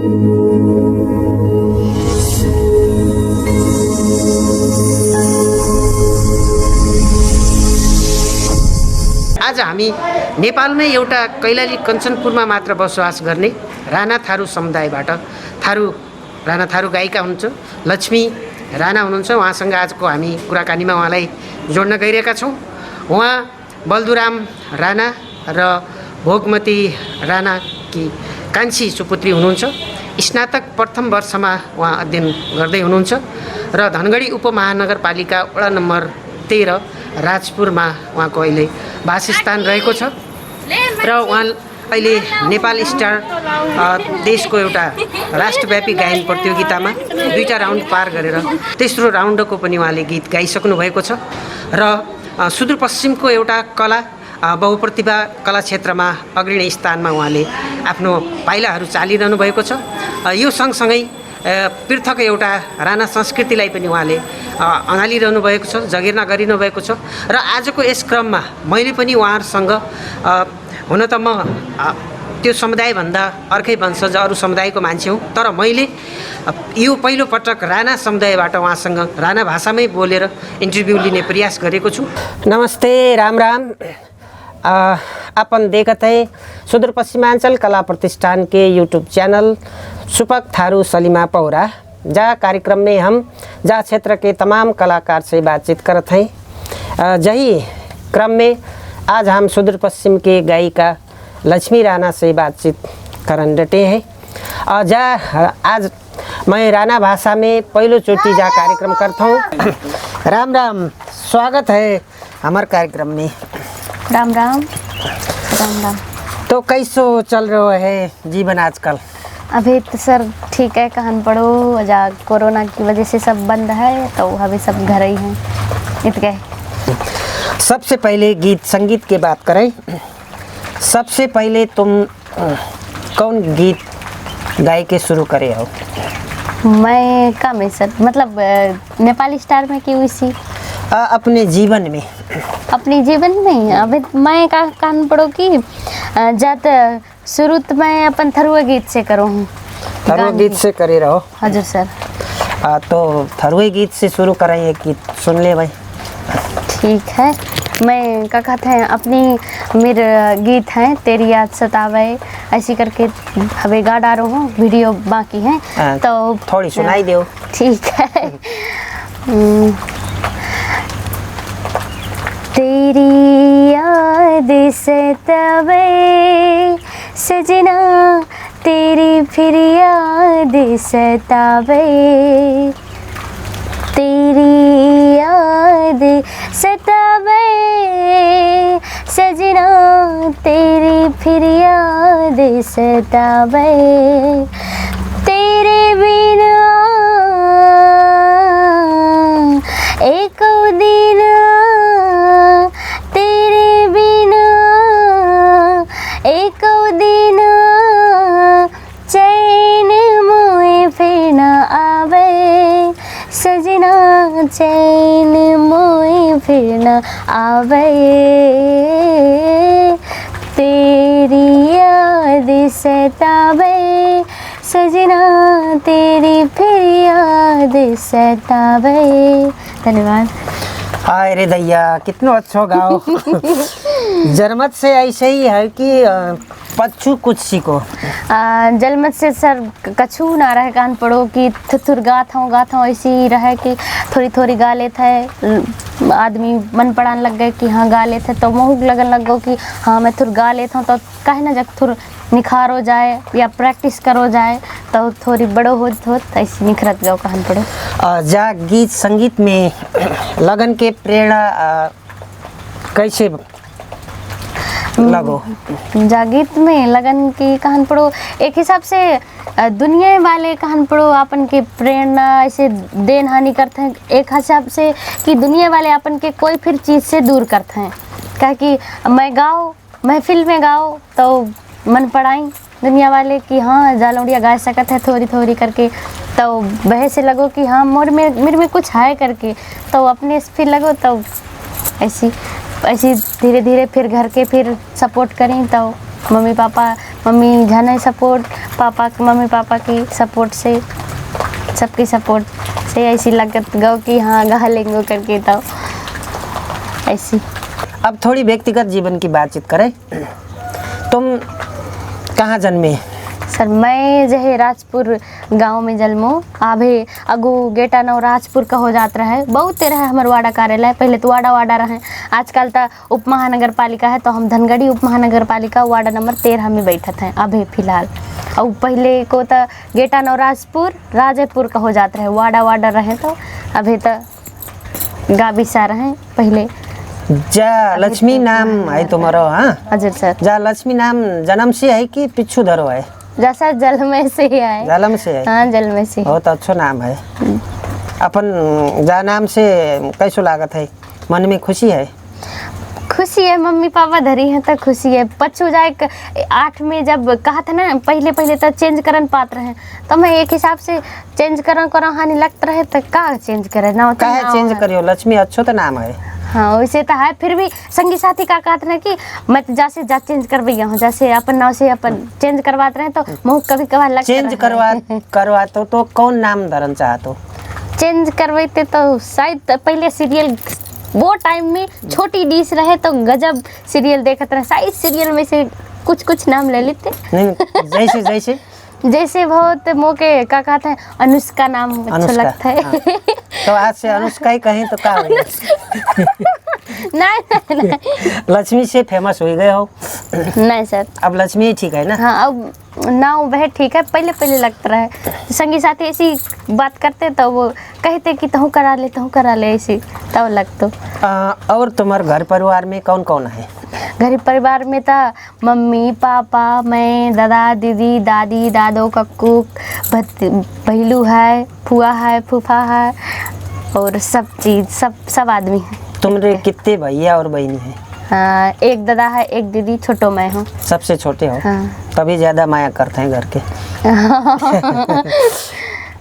आज हामी नेपालमै एउटा कैलाली कञ्चनपुरमा मात्र बसोबास गर्ने राणा थारू समुदायबाट राणा थारू गायिका हुनुहुन्छ, लक्ष्मी राणा हुनुहुन्छ। उहाँसँग आजको हामी कुराकानीमा उहाँलाई जोड्न गइरहेका छौँ। उहाँ बलदुराम राणा र भोगमती राणाकी कान्छी सुपुत्री हुनुहुन्छ। स्नातक प्रथम वर्षमा उहाँ अध्ययन गर्दै हुनुहुन्छ र धनगढी उपमहानगरपालिका वडा नम्बर 13 राजपुरमा उहाँको अहिले वासस्थान रहेको छ र उहाँ अहिले नेपाल स्टार देशको एउटा राष्ट्रव्यापी गायन प्रतियोगितामा 2टा राउन्ड पार गरेर तेस्रो राउन्डको पनि उहाँले गीत गाइसक्नु भएको छ र सुदूरपश्चिमको एउटा कला बहुप्रतिभा कला क्षेत्रमा अग्रणी स्थानमा उहाँले आफ्नो पाइलाहरू चालिरहनु भएको छ। यो सँगसँगै पृथक एउटा राणा संस्कृतिलाई पनि उहाँले अँगालिरहनु भएको छ, जगेर्ना गरिनु भएको छ र आजको यस क्रममा मैले पनि उहाँहरूसँग हुन त म त्यो समुदायभन्दा अर्कै वंशज अरू समुदायको मान्छे हुँ, तर मैले यो पहिलोपटक राणा समुदायबाट उहाँसँग राणा भाषामै बोलेर इन्टरभ्यू लिने प्रयास गरेको छु। नमस्ते, राम राम। अपन देखत है सुदूर पश्चिमांचल कला प्रतिष्ठान के यूट्यूब चैनल सुपक थारू सलीमा पौरा, जहाँ कार्यक्रम में हम जहाँ क्षेत्र के तमाम कलाकार से बातचीत करते हैं। यही क्रम में आज हम सुदूर पश्चिम के गायिका लक्ष्मी राणा से बातचीत करन डटे हैं। जहाँ आज मैं राणा भाषा में पहलो चोटी जहाँ कार्यक्रम करता हूँ। राम राम, स्वागत है हमारे कार्यक्रम में। राम राम। राम राम। तो कैसो चल रहा है जीवन आजकल? अभी तो सर ठीक है, कहन पड़ो जा कोरोना की वजह से सब बंद है, तो अभी सब घर ही हैं इत गए। सबसे पहले गीत संगीत की बात करें, सबसे पहले तुम कौन गीत गाय के शुरू करे हो? मैं का में सर मतलब नेपाली स्टार में की हुई सी अपने जीवन में? अपने जीवन में अभी मैं का कहन पड़ो कि जब शुरू तो मैं अपन थरुआ गीत से करूँ। थरुआ गीत से करे रहो? हजूर सर। तो थरुए गीत से शुरू करें, एक गीत सुन ले भाई। ठीक है। मैं क्या कहते हैं अपनी मेरे गीत हैं तेरी याद सतावे ऐसी करके हवे गा डालो हूँ, वीडियो बाकी हैं तो थोड़ी सुनाई दो। ठीक है। तेरी याद सतावे सजना, तेरी फिर याद सतावे, तेरी याद सतावे सजना, तेरी फिर याद सतावे, तेरे बिना एक दिन, तेरे बिना एक दिन चैन मोए फिर न आवे सजना, चैन मोए फिर न आवे, तेरी याद सतावे सजना, तेरी फिर याद सतावे। धन्यवाद। हाय रे दैया, कितना अच्छा गाओ। जरमत से ऐसे ही है कि पच्छू कुछ सीखो? जलमत से सर कछु ना रहे कान पड़ो कि थुर गात हूँ ऐसी ही रहे कि थोड़ी थोड़ी गा लेते है। आदमी मन पड़ान लग गए कि हाँ गा लेते, तो मुँह लगन लग गो कि हाँ मैं थोड़ गा लेता हूँ, तो काहे ना जब थोड़ निखार हो जाए या प्रैक्टिस करो जाए तो थोड़ी बड़ो हो ऐसी निखरत गो कहन पड़ो। जा गीत संगीत में लगन के प्रेरणा कैसे लगो? जागीत में लगन की कहन पड़ो एक हिसाब से दुनिया वाले कहन पड़ो अपन के प्रेरणा ऐसे देन हानि करते हैं, एक हिसाब से कि दुनिया वाले अपन के कोई फिर चीज़ से दूर करते हैं। क्या कि मैं गाओ महफिल में गाओ तो मन पड़ाई दुनिया वाले कि हाँ जालौड़िया गा सकत है थोड़ी थोड़ी करके, तो वह से लगो कि हाँ मेरे में कुछ है करके, तो अपने फिर लगो तो ऐसी धीरे धीरे फिर घर के फिर सपोर्ट करें, तो मम्मी पापा मम्मी झनै सपोर्ट, मम्मी पापा की सपोर्ट से, सबकी सपोर्ट से ऐसी लगत गो कि हाँ गा लेंगे करके तो ऐसी। अब थोड़ी व्यक्तिगत जीवन की बातचीत करें। तुम कहाँ जन्मे? सर मैं जो है राजपुर गांव में जन्मो, आभे अगो गेटा नौ राजपुर का हो जात रहे, बहुत रहे हमारे वाड़ा कार्यालय, पहले तो वाड़ा रहे, आजकल तो उप महानगर पालिका है, तो हम धनगढ़ी उप महानगर पालिका वार्ड नंबर 13 में बैठत हैं अभी फिलहाल। और पहले को तो गेटा नौ राजेपुर का हो जाता रहे, वाड़ा रहे, तो अभी तो गाबिसा रहे पहले। जा लक्ष्मी नाम है तुम्हारा? हाँ हजुर सर। जा लक्ष्मी नाम जन्म से है कि पिछू धरो है? जैसा जल में से ही है। जलम से है? हाँ जल में से। बहुत अच्छा नाम है। अपन जा नाम से कैसो लागत है? मन में खुशी है? खुशी है, मम्मी पापा धरी हैं तो खुशी है। पछू जाए 8 में जब कहा था ना, पहले तो चेंज करन पात्र हैं, तो मैं एक हिसाब से चेंज करा हानि लगता रहे, तो का चेंज करे ना, का है चेंज करियो? लक्ष्मी अच्छो तो नाम है। हाँ वैसे तो है, फिर भी संगी साथी का कहते हैं कि मैं तो जैसे चेंज करवैया हूँ, जैसे अपन नाव से अपन चेंज करवाते रहे, तो मुँह कभी कभार लगता चेंज करवा तो कौन नाम धरन चाहतो? चेंज करवाते तो शायद पहले सीरियल वो टाइम में छोटी डिश रहे तो गजब सीरियल देखते रहे, शायद सीरियल में से कुछ नाम ले लेते। नहीं जैसे बहुत मौके का कहते हैं अनुष्का नाम अच्छा लगता है। हाँ। तो आज से अनुष्का ही कहीं तो का नहीं लक्ष्मी से फेमस हो गए हो? नहीं सर, अब लक्ष्मी ही ठीक है ना? हाँ अब नाम वह ठीक है, पहले लगता रहे, संगी साथी ऐसी बात करते तो वो कहते कि तहु करा ले ऐसी, तब लगतो। और तुम्हारे घर परिवार में कौन कौन है? घर परिवार में था मम्मी पापा, मैं, दादा दीदी, दादी दादो, कक्कू, भैलू है, फुआ है, फूफा है, और सब आदमी है। तुम्हारे कितने भैया और बहनी है? हाँ एक दादा है, एक दीदी, छोटो मैं हूँ। सबसे छोटे हो? हाँ। तभी ज्यादा माया करते हैं घर के।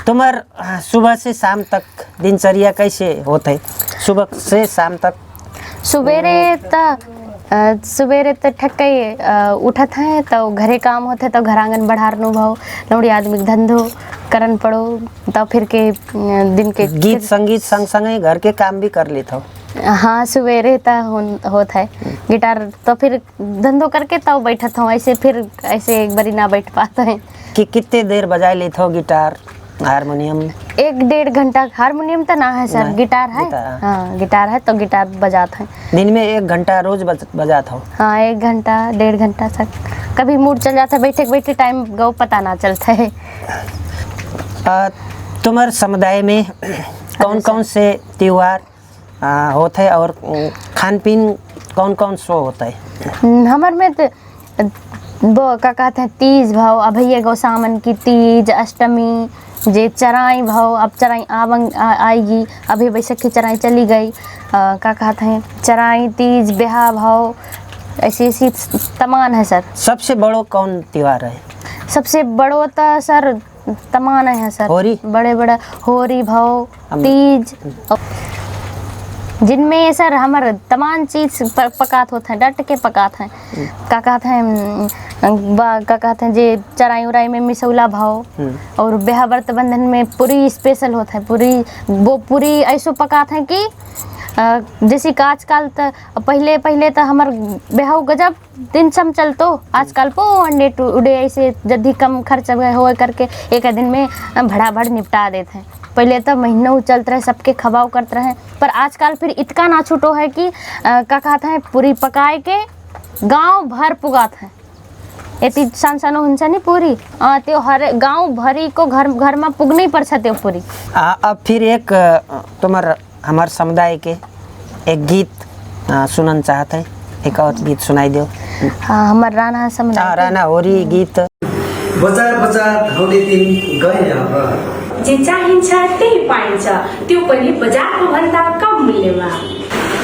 तुम्हार सुबह से शाम तक दिनचर्या कैसे होते है? सुबह से शाम तक? सुबेरे तो ठक्के उठत हैं तो घरे काम होते, तो घर आंगन बढ़ारनो भाव लौड़ी आदमी धंधो करन पड़ो, तो फिर के दिन के गीत संगीत संग घर के काम भी कर लेते हो? हाँ सुबेरे तो होता है गिटार, तो फिर धंधो करके तब तो बैठत हूँ, ऐसे एक बारी ना बैठ पाते हैं। कि कितने देर बजाए लेते हो गिटार हारमोनियम? 1-1.5 घंटा। हारमोनियम तो ना है सर, गिटार है। हाँ गिटार है तो गिटार बजाते हैं। दिन में 1 घंटा रोज बजाता हो? हाँ 1 घंटा 1.5 घंटा तक, कभी मूड चल जाता है, बैठे टाइम गो पता ना चलता है। तुम्हारे समुदाय में कौन से त्योहार होते हैं और खान पीन कौन सो होता है? हमारे में तो वो क्या कहते हैं तीज भाव, अभैया गौ सामन की तीज, अष्टमी, जे चराई भाव, अब चराई आएगी, अभी बैसाखी चराई चली गई, क्या कहते हैं चराई, तीज, ब्याह भाव, ऐसी तमान है सर। सबसे बड़ो कौन त्योहार है? सबसे बड़ो तो सर तमान है सर, होरी, बड़े होरी भाव, तीज, जिनमें सर हमारे तमाम चीज पकात होते हैं, डट के पकात हैं। क्या कहते हैं जे चराई उराई में मिसौला भाव, और ब्याह व्रत बंधन में पूरी स्पेशल होता है, पूरी ऐसो पकात हैं कि जैसे कि आजकल तो पहले तो हमार ब्याह गजब दिन सम चलतो, आजकल को अंडे उड़े ऐसे जल्दी कम खर्च हो करके एक दिन में भड़ाभड़ निपटा देते हैं। पहले तो महीनों चलते रहे, सबके खवाव करते रहे, पर आजकल फिर इतना ना छूटो है कि क्या कहते हैं पूरी पकाए के गांव भर पुगात है, एती सानो हुंसा नहीं पूरी तो हर गांव भरी को घर में पुगनी पर छते पूरी। अब फिर एक तुम्हार हमारे समुदाय के एक गीत सुनना चाहते हैं, एक और गीत सुनाई दो। हाँ हमारे राणा समुदाय राणा होरी गीत। बजार धाउने दिन गए अब जे चाहिन्छ त्यही पाइन्छ, त्यो पनि बजारको भन्दा कम मूल्यमा।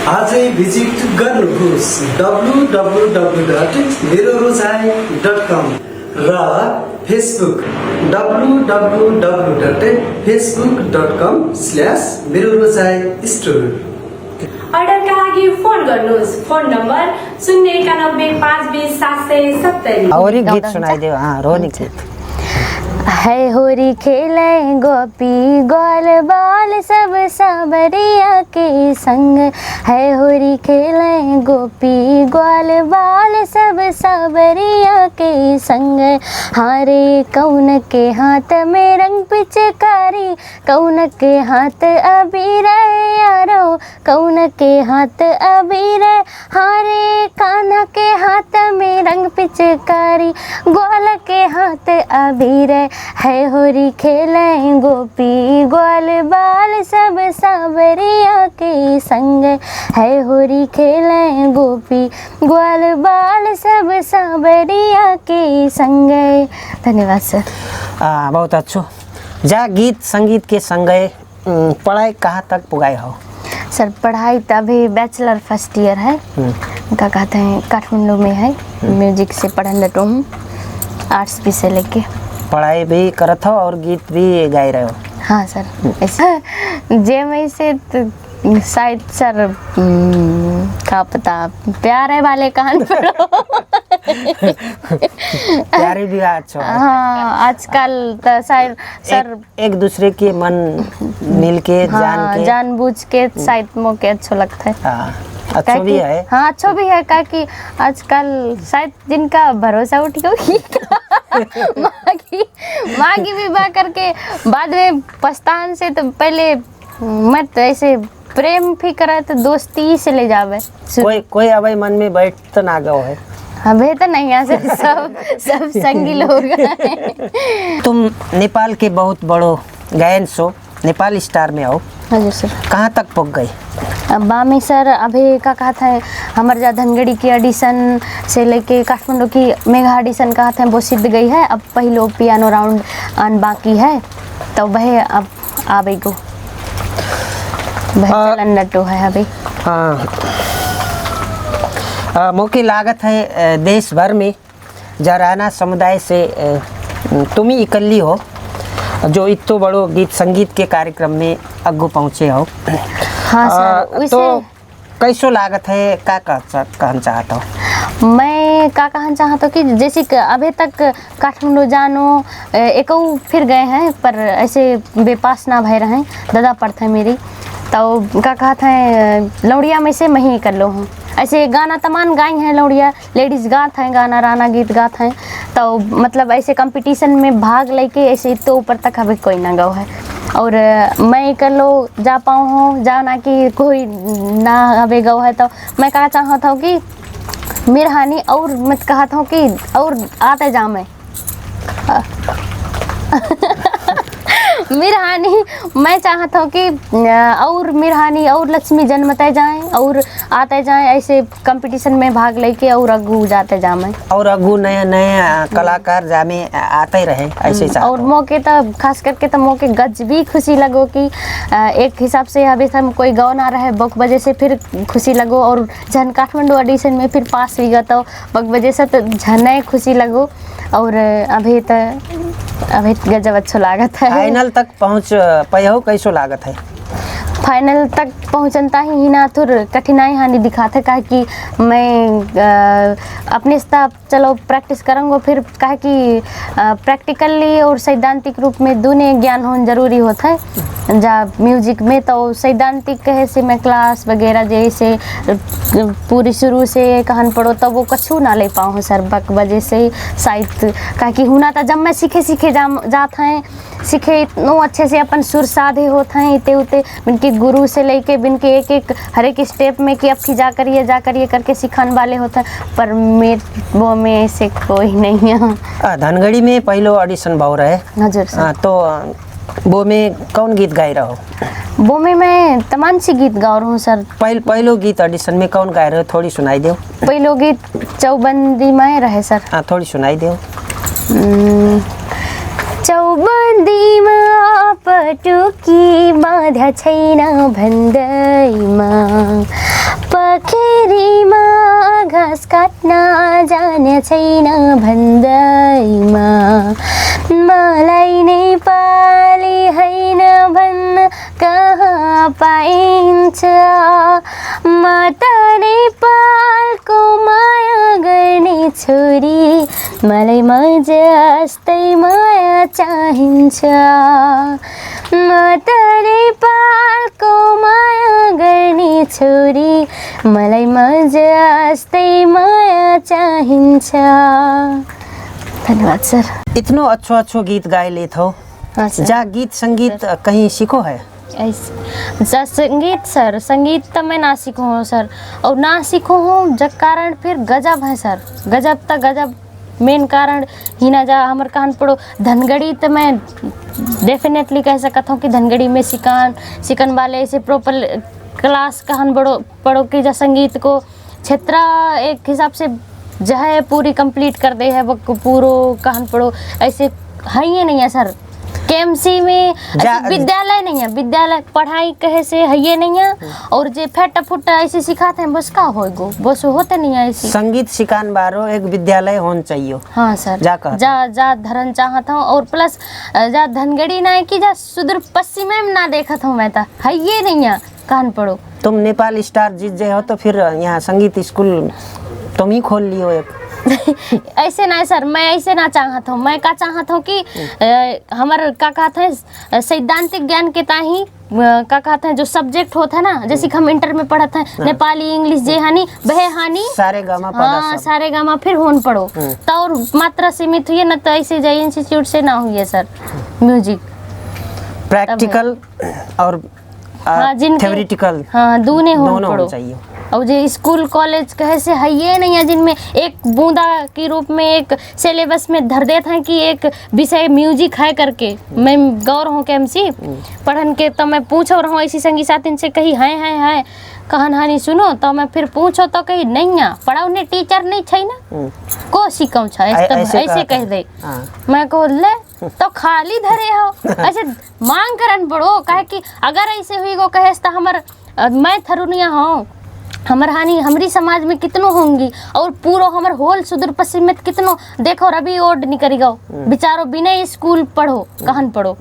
आजै भिजिट गर्नुहोस् www.merorochai.com र फेसबुक www.facebook.com/merorochai store। अर्डरका लागि फोन गर्नुहोस्, फोन नम्बर 091 98520770। और एक गीत सुनाई दे। हाँ, रोनी गीत। है होरी खेले गोपी ग्वाल बाल सब सावरिया के संग। है होरी खेले गोपी ग्वाल बाल सब सावरिया के संग। हारे कौन के हाथ में रंग पिचकारी, कौन के हाथ अबीर यारो, कौन के हाथ अबीर। हारे कान्हा के हाथ में रंग पिचकारी, ग्वाल के हाथ अबीर। है होरी खेले गोपी ग्वाल बाल सब सावरिया के संग। है होरी खेले गोपी ग्वाल बाल सब सावरिया के संग। धन्यवाद सर। बहुत अच्छो। जा गीत संगीत के संगे पढ़ाई कहाँ तक पुगाए हो? सर पढ़ाई तो अभी बैचलर फर्स्ट ईयर है, क्या कहते हैं काठमांडू में है। म्यूजिक से पढ़ने लगा हूँ, आर्ट्स भी से लेके। पढ़ाई भी करत हो और गीत भी गाए रहे हो? हाँ सर। ऐसा जे में से शायद सर क्या पता प्यारे वाले कान पर प्यारे भी अच्छा है। हाँ आजकल तो शायद सर एक दूसरे के मन मिल के हाँ, जानबूझ के शायद मौके अच्छा लगता है। हाँ, अच्छा भी है। हाँ अच्छा भी है, क्या कि आजकल शायद जिनका भरोसा उठ गया मांगी विवाह करके बाद में पछतान से, तो पहले मत ऐसे प्रेम भी करे तो दोस्ती से ले जावे। कोई अभी मन में बैठ तो ना गयो है? अबे तो नहीं ऐसे सब संगी लोग हैं। तुम नेपाल के बहुत बड़ो गायन शो नेपाल स्टार में आओ। हाँ जी सर। कहाँ तक पहुँच गई? बामी सर अभी का कहा था हमारे जा धनगढ़ी की ऑडिशन से लेके काठमांडू की मेगा ऑडिशन कहा था वो सिद्ध गई है। अब पहले पियानो राउंड आन बाकी है, तो वह अब आ गई को चलन नटो है अभी। मौके लागत है देश भर में जराना समुदाय से तुम ही इकल्ली हो जो इतो बड़ो गीत संगीत के कार्यक्रम में अग्गू पहुँचे हो। हाँ सर। तो कैसो लागत है, क्या कहना चाहता हो? मैं क्या कहना चाहता हूँ कि जैसे कि अभी तक काठमांडू जानो एक फिर गए हैं, पर ऐसे बेपास ना भय रहे। दादा पड़ता है मेरी, तो क्या कहता है लौड़िया में से मैं ही कर लो हूँ। ऐसे गाना तमाम गाई हैं लौड़िया, लेडीज़ गात हैं गाना, राना गीत गात हैं। तो मतलब ऐसे कंपटीशन में भाग लेके ऐसे तो ऊपर तक अभी कोई ना गाओ है। और मैं कर लो जा पाऊँ हूँ जा ना कि कोई ना अभी गाओ है। तो मैं कहा चाहता हूँ कि मेरा हानि और मत कहता हूँ कि और आते जा मैं मिरहानी मैं चाहता हूँ कि और मिरहानी और लक्ष्मी जन्मते जाएं और आते जाएं, ऐसे कंपटीशन में भाग लेके और अगू जाते जाएं और अगू नए नए कलाकार जामे आते ही रहे ऐसे। और मौके तो खास करके तो मौके गज भी खुशी लगो कि एक हिसाब से अभी हम कोई गाँव ना रहे बक वजह से फिर खुशी लगो। और जन काठमांडू ऑडिशन में फिर पास भी गया तो बक वजह से तो झन खुशी लगो। और अभी गजब अच्छा लागत है। फाइनल तक पहुँच पाए हो, कैसो लागत है? फाइनल तक पहुँचता ही ना थोड़ कठिनाई हानि दिखाते कहा कि मैं अपने स्टाफ चलो प्रैक्टिस करूँगा, फिर कहा कि प्रैक्टिकली और सैद्धांतिक रूप में दोनों ज्ञान होना जरूरी होता है। जा म्यूजिक में तो सैद्धांतिक कहे से मैं क्लास वगैरह जैसे पूरी शुरू से कहन पढ़ो तो वो कछू ना ले पाऊँ सर बक वजह से शायद कहा कि हुना था जब मैं सीखे जाते हैं सीखे इतनो अच्छे से अपन सुर साधे होते हैं इतने उते बिनके गुरु से लेके बिनके एक हर एक स्टेप में कि अब की जा करिए करके सिखाने वाले होते हैं। पर मेरे वो में ऐसे कोई नहीं है। धनगढ़ी में पहले ऑडिशन भाव रहे। नजर से तो वो में कौन गीत गाए रहो? वो में मैं तमाम सी गीत गा रहा हूँ सर। पहलो गीत ऑडिशन में कौन गाए रहे हो, थोड़ी सुनाई दो। पहलो गीत चौबंदी में रहे सर। हाँ थोड़ी सुनाई दो। चौबन्दीमा पटुकी बाँध्या छैन भन्दैमा, पखेरीमा घाँस काट्न जाने छैन भन्दैमा, मलाई नेपाली हैन भन्न कहाँ पाइन्छ, म त नेपालको माया छोरी मलाई मजस्तै माया चाहिन्छ म त नेपालको माया गर्ने छोरी मलाई मजस्तै माया चाहिन्छ। धन्यवाद सर। इतनो अच्छो अच्छो गीत गाए ले थो। हाँ सर। जा गीत संगीत कहीं सीखो है? ऐसे संगीत सर, संगीत तो मैं ना सीखो हूँ सर, और ना सीखो हूँ जब कारण फिर गजब है सर, गजब तक गजब मेन कारण ही ना जा हमर कान पड़ो धनगढ़ी। तो मैं डेफिनेटली कह सकता हूँ कि धनगढ़ी में सिकन वाले ऐसे प्रॉपर क्लास कहन पढ़ो कि जा संगीत को क्षेत्र एक हिसाब से जो है पूरी कंप्लीट कर दे है वो पूरो कहन पढ़ो ऐसे है ही नहीं है सर। केएमसी में विद्यालय नहीं है, विद्यालय पढ़ाई कहे से है ये नहीं है, और जे फैट फुट ऐसे सिखाते हैं बस का होएगो, बस होते नहीं है ऐसी। संगीत सिखान बारो एक विद्यालय होना चाहिए। हाँ सर। जा धरन चाहता हूँ, और प्लस जा धनगढ़ी ना है कि जा सुदूर पश्चिम में ना देखा था मैं, है ये नहीं है कान पढ़ो। तुम नेपाल स्टार जीत जाए हो तो फिर यहाँ संगीत स्कूल तुम ही खोल लियो एक। ऐसे ना सर, मैं ऐसे ना चाहता हूँ, मैं का चाहता हूँ कि हमारे का कहते हैं सैद्धांतिक ज्ञान के ताही का कहते हैं जो सब्जेक्ट होता है ना, जैसे कि हम इंटर में पढ़ते हैं नेपाली इंग्लिश जे हानि बहे हानि सारे गामा हाँ सारे गामा फिर होन पढ़ो तो और मात्रा सीमित हुई ना, तो ऐसे जाइए इंस्टीट्यूट से ना हुई है सर। म्यूजिक प्रैक्टिकल और हाँ थ्योरेटिकल हाँ दोनों होना पढ़ो चाहिए। और जो स्कूल कॉलेज कैसे है ये नहीं है जिनमें एक बूंदा के रूप में एक सिलेबस में धर देते हैं कि एक विषय म्यूजिक है करके। मैं गौर हूँ केएमसी पढ़न के, तो मैं पूछो रहा हूँ ऐसी संगी साथी से कही है कहन हानि सुनो, तो मैं फिर पूछो तो कही नहीं है पढ़ाने टीचर नहीं छै ना को सिखाऊ छ ऐसे कह दे। मैं कहो ले तो खाली धरे हो ऐसे मांग करन पड़ो, कहे कि अगर ऐसे हुई गो कहे तो हमर मैं थरुनिया हूँ हमर हानि हमारी समाज में कितनों होंगी, और पूरा हमर होल सुदूर पश्चिम में कितनों देखो रवि ओड निकल गो बेचारो बिना स्कूल पढ़ो कहन पढ़ो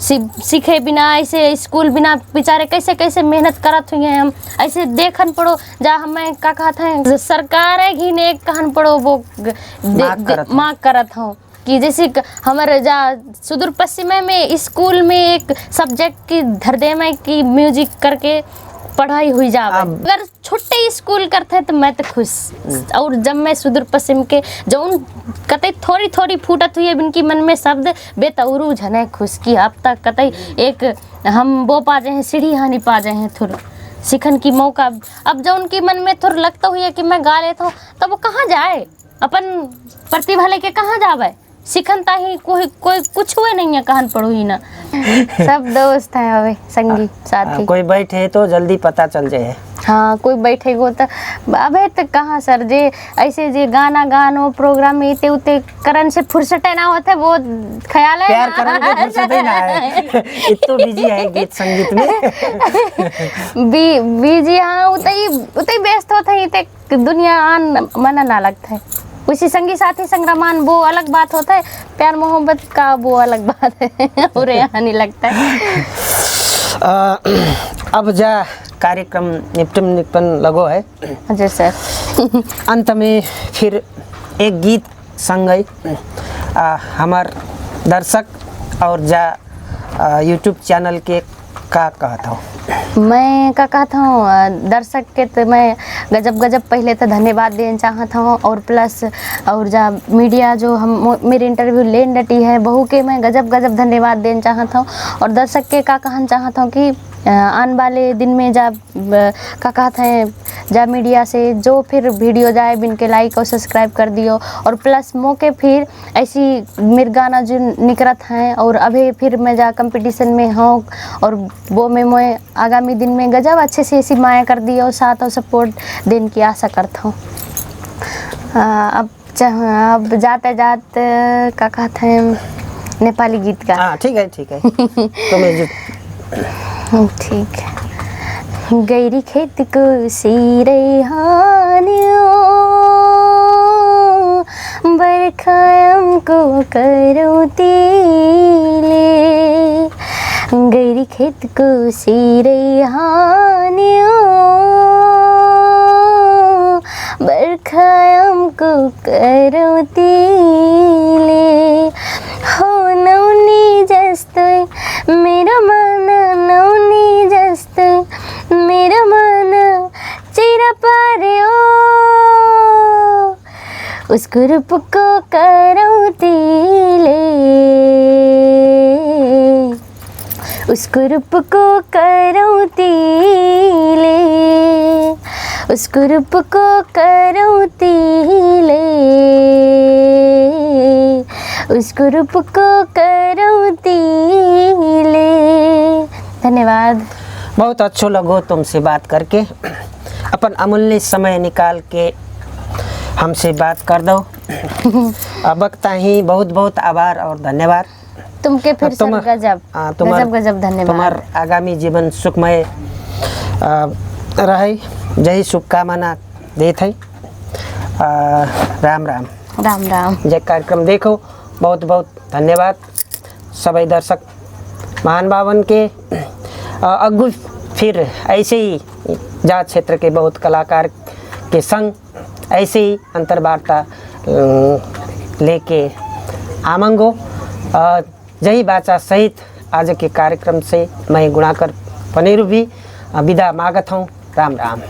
सीखे बिना ऐसे स्कूल बिना बेचारे कैसे कैसे मेहनत करत हुई हैं हम ऐसे देखन पढ़ो। जा हमें का कहते हैं सरकार है घी ने कहन पढ़ो वो मांग करत हूँ कि जैसे हमारे जा सुदूर पश्चिम में स्कूल में एक सब्जेक्ट की धरदे में कि म्यूजिक करके पढ़ाई हुई जावे। अगर छोटे स्कूल करते हैं तो मैं तो खुश, और जब मैं सुदूर पश्चिम के जो उन कतई थोड़ी थोड़ी फूटत हुई है इनकी मन में शब्द बेतौरू झने खुश की अब तक कतई एक हम वो पा जाए हैं सीढ़ी हानि पा जाए हैं थोड़ा सीखन की मौका। अब जो उनकी मन में थोड़ा लगता हुई है कि मैं गा लेता हूँ तो वो कहाँ जाए अपन प्रतिभा लेके कहाँ जावे, सीखनता ही कोई कुछ हुए नहीं है कहन पढ़ो ही ना। सब दोस्त हैं अबे संगी साथी, कोई बैठे तो जल्दी पता चल जाए। हाँ कोई बैठेगो तो अबे तो कहाँ सर जे ऐसे जे गाना गानो प्रोग्राम में इते उते करन से फुर्सत ना होते वो ख्याल है प्यार करन के फुर्सत ही ना है इतो बिजी है गीत संगीत में बिजी हाँ उते व्यस्त होते हैं इते दुनिया आन मन ना लगता है। उसी संगी साथी संग्रामान वो अलग बात होता है, प्यार मोहब्बत का वो अलग बात है और यहाँ नहीं लगता है। अब जा कार्यक्रम निपटन लगो है जी सर। अंत में फिर एक गीत संगई हमार दर्शक और जा यूट्यूब चैनल के का कहता हूँ मैं का कहता हूँ दर्शक के तो मैं गजब पहले तो धन्यवाद देना चाहता हूँ, और प्लस और जा मीडिया जो हम मेरी इंटरव्यू लेन डटी है बहू के मैं गजब धन्यवाद देना चाहता हूँ, और दर्शक के का कहना चाहता हूँ कि आने वाले दिन में जा का कहते हैं जा मीडिया से जो फिर वीडियो जाए बिनके लाइक और सब्सक्राइब कर दियो, और प्लस मौके फिर ऐसी मेरे गाना जो निकलत हैं और अभी फिर मैं जा कंपटीशन में हूँ, और वो मैं आगामी दिन में गजब अच्छे से ऐसी माया कर दियो और साथ और सपोर्ट देने की आशा करता हूँ। अब जाते का कहते हैं नेपाली गीत का। हाँ ठीक है तुम्हें ठीक है। गैरी खेत को सिरै हान्यो बर्खायमको करौतीले, गैरी खेत को सिरै हान्यो बर्खायमको को करौँ तिले हो नौनी जस्तै मेरो मन नौनी जस्तै मेरो मन चिर पर्यो उसको रूपको करौँ तिले उसको रूपको करौँ तिले उसको रूपको करौँ तिले उसको रूपको करौँ तिले। धन्यवाद। बहुत अच्छा लगा तुमसे बात करके, अपन अमूल्य समय निकाल के हमसे बात कर दो। अब तक ही बहुत बहुत आभार और धन्यवाद। तुमके फिर से गजब गजब धन्यवाद। तुम्हार आगामी जीवन सुखमय रहे, यही शुभकामना देते हैं। राम राम। राम राम। ये कार्यक्रम देखो, बहुत बहुत धन्यवाद सभी दर्शक महानुभावन के। अगु फिर ऐसे ही जात क्षेत्र के बहुत कलाकार के संग ऐसे ही अंतर्वार्ता लेके आमंगो। यही बाचा सहित आज के कार्यक्रम से मैं गुणाकर पनेरू भी विदा मागत हूँ। राम राम।